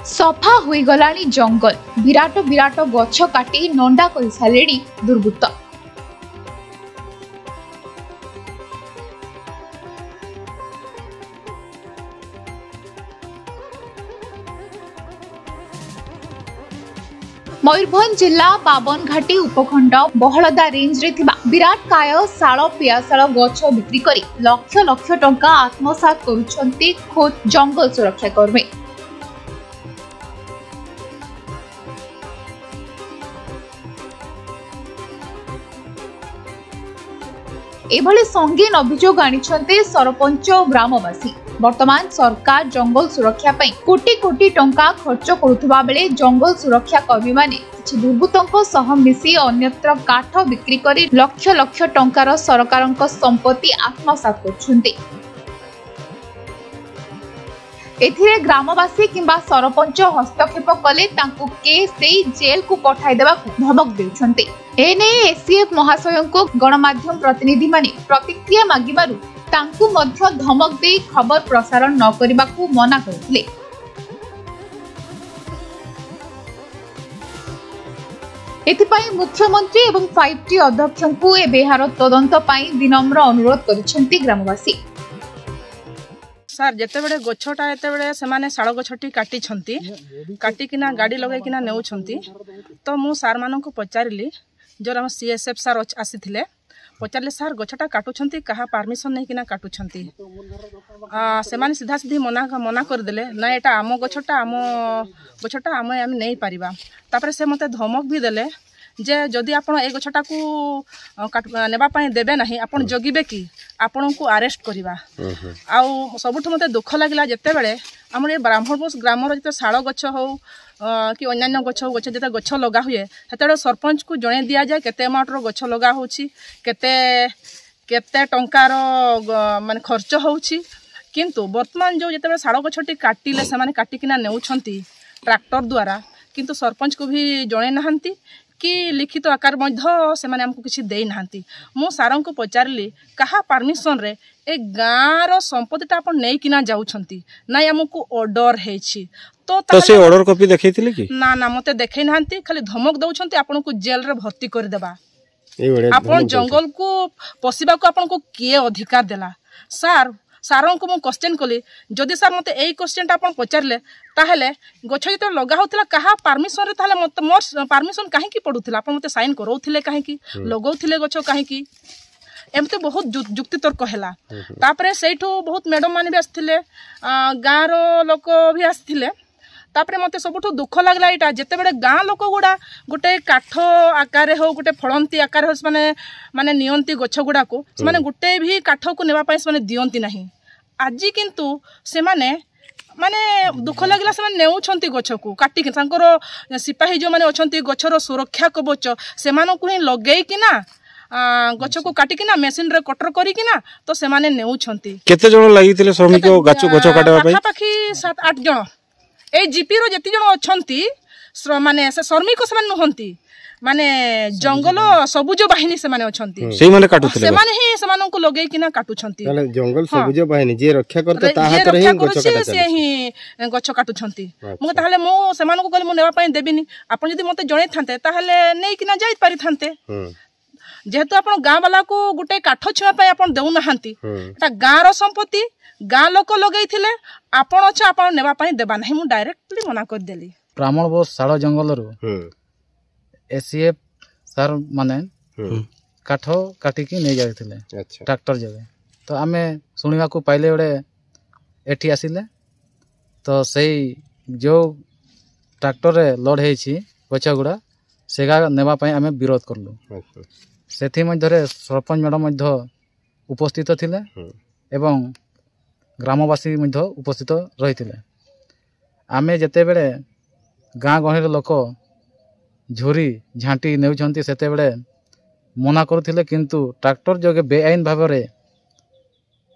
सफा होई गलानी जंगल विराट विराट गछ काटी नंडा कर सारे दुर्बृत्त। मयूरभंज जिला बाबनघाटी उपखंड बहलदा रेंज रे थिबा विराट काय शाल पियाशाल गछ बिक्री करी लक्ष लक्ष टंका आत्मसात करुछंती खोद जंगल सुरक्षा कर्मी। एभली संगीन अभियोग आनिछंते सरपंच और ग्रामवासी। वर्तमान सरकार जंगल सुरक्षा पई कोटी कोटी टंका खर्च करुथबा बेले जंगल सुरक्षा कर्मी माने किछि दुर्बृत्तों सह मिसी अन्यत्र काठ बिक्री करी लक्ष लक्ष टंकार सरकारक संपत्ति आत्मसात करछंती। एथिरे ग्रामवासी किंबा सरपंच हस्तक्षेप कले तांकु केस देई जेल को पठाई देबा धमक देउछंती। एने एसीएफ महाशय को गणमाध्यम प्रतिनिधि माने प्रतिक्रिया मागिबारु तांकु मध्य धमक दे खबर प्रसारण न करिबाकू मना करथिले। एथिपाई मुख्यमंत्री एवं 5T अध्यक्षଙ୍କୁ ए बेहार तदंत पाई विनम्र अनुरोध करिसेंती ग्रामवासी। सर जेते बड़े गछटा एते बड़े से माने शाल गछटी काटी छंती काटी किना गाड़ी लगे किना नेउ छंती तो मु सार मानन को पचारिली जो हम सीएसएफ सार आसीथिले पचारले सार गछटा काटू छंती कहा परमिशन नै किना काटू छंती से माने सीधा सीधी मना कर देले ना एटा आम गछटा आम नै परिबा। तापर से मते धमक भी देले जे जदि आपण ए गछटा को नेबा पई देबे नाही आपण जगिबे कि आपण को अरेस्ट करिबा। आउ सबुठ मते दुख लागिला जेते बेले हमर ए ब्राह्मणबोस ग्राम रो जते शाल गछ हो कि अन्य गछ जते गछ लगा हुए सेते सरपंच को जणे दिया जाय केते अमाउंट रो गछ लगा होची केते टंकार माने खर्च होची। किंतु वर्तमान जो जते शाल गछटी काटिले से माने काटी किना नेउछंती ट्रैक्टर द्वारा किंतु सरपंच को भी जणे नहंती कि लिखित आकार मध्य से माने हमको किसी दे नहांती। मु सारन को पचारली कहा परमिशन रे ए गाँव संपत्तिटा आपण नै किना जाउछंती ना हमको ऑर्डर हेछि तो से ऑर्डर कॉपी देखैतिले कि ना मते देखै नहांती खाली धमक दउछंती आपण को जेल रे भर्ती कर देबा। आपण जंगल को पसिबा को आपण को किए अधिकार देला। सारन को मु क्वेश्चन कली जदि सर मते एई क्वेश्चनटा आपण पचारले ताहेले गछ जते लगा होतला कहा परमिशन रे ताहेले मते मोर परमिशन काहे की पडुथिला आपण मते साइन करौथिले काहे की लगौथिले गछ काहे की एमते बहुत जुक्ति तर्क हैला। तापरे सेठो बहुत मैडम माने भी आस्थिले गाँ रो लोक भी आस्थिले। तापरे मते सबुठो दुख लागला एटा जेते बेले गाँ लोक गुडा गोटे काठ आकार हो गोटे फळंती आकार हो माने नियंती गछ गुडा को माने गोटे भी काठ को नेबा पई माने दियंती नाही। आजि किंतु से माने दुख लागला से नेउछंती गछ को काटी कि तांकर सिपाही जो माने अछंती गछर सुरक्षा कवच से मानको ही लगेई कि ना गछ को काटी कि ना मशीन रे कटर करी कि ना तो से माने नेउछंती। केते जण लागिथिले श्रमिक गछ काटबा पई पाखी 7-8 जण ए जीपी रो जति जण अछंती माने से श्रमिक से माने नहंती माने जंगल सबुज बाहिनी से माने अछंती सेही माने काटुथिले से माने ही से मानन को लगेई किना काटुछंती ताले जंगल सबुज बाहिनी जे रक्षा करते ता हाथ रे ही गछ काटा से ही गछ काटुछंती। मु ताले मु से मानन को कहले मु नेबा पई देबिनी आपण जदी मते जणे थांते ताले नै किना जाई पारि थांते जेहेतु आपण गाँ वाला को गुटे काठ छुआ पई आपण देउ नहांती एटा गाँ रो संपत्ति गाँ लोक लगेइथिले आपण अच्छा आपण नेबा पई देबा नाही मु डायरेक्टली मना कर देली। ब्राह्मणबोस शाल जंगल रो एसीएफ सर माने काठ काटिकी नहीं जाते ट्रैक्टर जगह तो आमे शुणा को पाइले गोटे एठी आसिले तो सही जो ट्रैक्टर रे लोड होती गछ गुड़ा सेगा नेबाई आम विरोध कलु। से मध्य सरपंच मैडम उपस्थित थिले एवं ग्रामवासी उपस्थित रही आमे जेते बेले गाँ गहली लोक झोरी झांटी नेउछंती सेते बेले मना करुथिले किंतु ट्रैक्टर जगे बेआईन भाव रे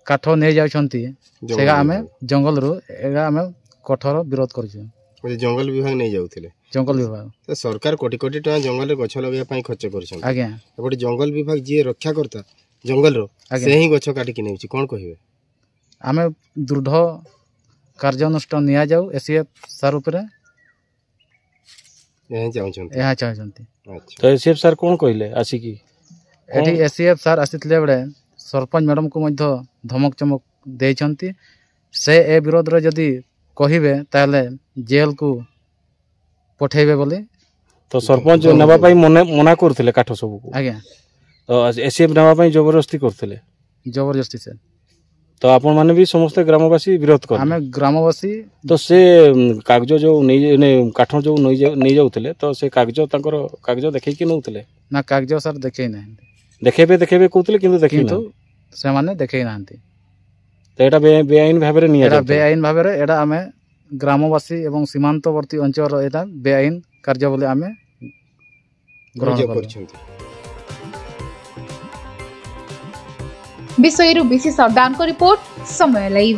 काठ नै जाउछंती सेगा आमे जंगल रो एगा आमे कठोर विरोध करछु। जंगल विभाग नै जाउथिले जंगल विभाग तो सरकार कोटी कोटी टका जंगल रे गछ लगेया पई खर्च करछन आज्ञा एपटे जंगल विभाग जे रक्षा करता जंगल रो से ही गछ काटी कि नेउछि कोन कहिबे आमे दृढ़ कार्यानुष्ठान निया जाऊ एसीएफ सार उपरे ଏହା ଚାହୁଁଛନ୍ତି। ତ ଏସିଏଫ୍ ସାର୍ କ'ଣ କହିଲେ ଆସିକି? ଏଠି ଏସିଏଫ୍ ସାର୍ ଆସିଥିଲେ ବେଳେ ସରପଞ୍ଚ ମ୍ୟାଡ଼ାମକୁ ମଧ୍ୟ ଧମକ ଚମକ ଦେଇଛନ୍ତି। ସେ ଏ ବିରୋଧରେ ଯଦି କହିବେ ତାହେଲେ ଜେଲକୁ ପଠେଇବେ ବୋଲି। ତ ସରପଞ୍ଚ ନେବା ପାଇଁ ମନା କରୁଥିଲେ କାଠ ସବୁକୁ? ଆଜ୍ଞା। ତ ଏସିଏଫ୍ ନେବା ପାଇଁ ଜବରଦସ୍ତି କରୁଥିଲେ? ଜବରଦସ୍ତି ସାର୍। ତ ଆପଣ ମାନେ ବି ସମସ୍ତେ ଗ୍ରାମବାସୀ ବିରୋଧ କଲେ? ଆମେ ଗ୍ରାମବାସୀ। ତ ସେ କାଗଜ ଯୋଉ କାଠ ଯୋଉ ନେଇ ଯାଉଥିଲେ ତ ସେ କାଗଜ କାଗଜ ଦେଖେଇକି ନେଉଥିଲେ? ନା କାଗଜ ସାର୍ ଦେଖେଇ ନାହାନ୍ତି। ଦେଖେଇବେ କହୁଥିଲେ କିନ୍ତୁ ସେମାନେ ଦେଖେଇ ନାହାନ୍ତି। ତ ଏଇଟା ବେଆଇନ ଭାବରେ ବେଆଇନ ଭାବରେ ଏଇଟା ଆମେ ଗ୍ରାମବାସୀ ଏବଂ ସୀମାନ୍ତବର୍ତ୍ତୀ ଅଞ୍ଚଳର ଏଇଟା ବେଆଇନ କାର୍ଯ୍ୟ ବୋଲି ଆମେ ଗ୍ରହଣ କରିଛନ୍ତି। विषय बिसी सरदार को रिपोर्ट समय लाइव।